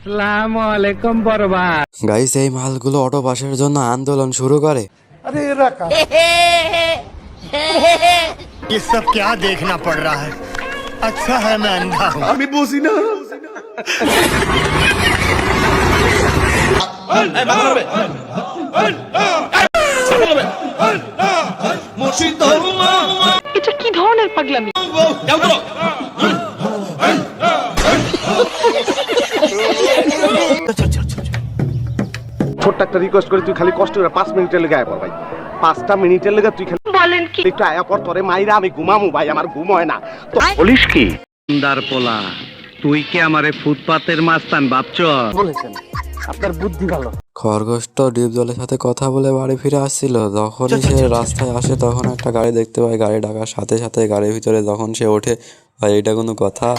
আসসালামু আলাইকুম বরবাদ। গাইস এই মালগুলো অটো পাসের জন্য আন্দোলন শুরু করে। ये सब क्या देखना पड़ रहा है। अच्छा है मैं अंधा हूँ। আমি বুঝি না। এটা কি ধরনের পাগলামি? ছোট্ট একটা রিকোয়েস্ট করে তুই খালি কষ্ট করে 5 মিনিটের লেগে আয় পর ভাই। 5টা মিনিটের লেগে তুই খালি বলেন কি? একটু আয়া পর, তোরে মাইরা আমি ঘুমামু ভাই, আমার ঘুম হয় না। তো বলিস কি দার পোলা, তুই কি আমারে ফুটপাতের মাস্তান ভাবছ? বলেছেন আপনার বুদ্ধি ভালো। খরগোশটা ডিপ জলের সাথে কথা বলে বাড়ি ফিরে আসছিল। যখনই সে রাস্তায় আসে তখন একটা গাড়ি দেখতে পায়। গাড়ি ডাকার সাথে সাথে গাড়ির ভিতরে যখন সে ওঠে, ভাই এটা কোনো কথা?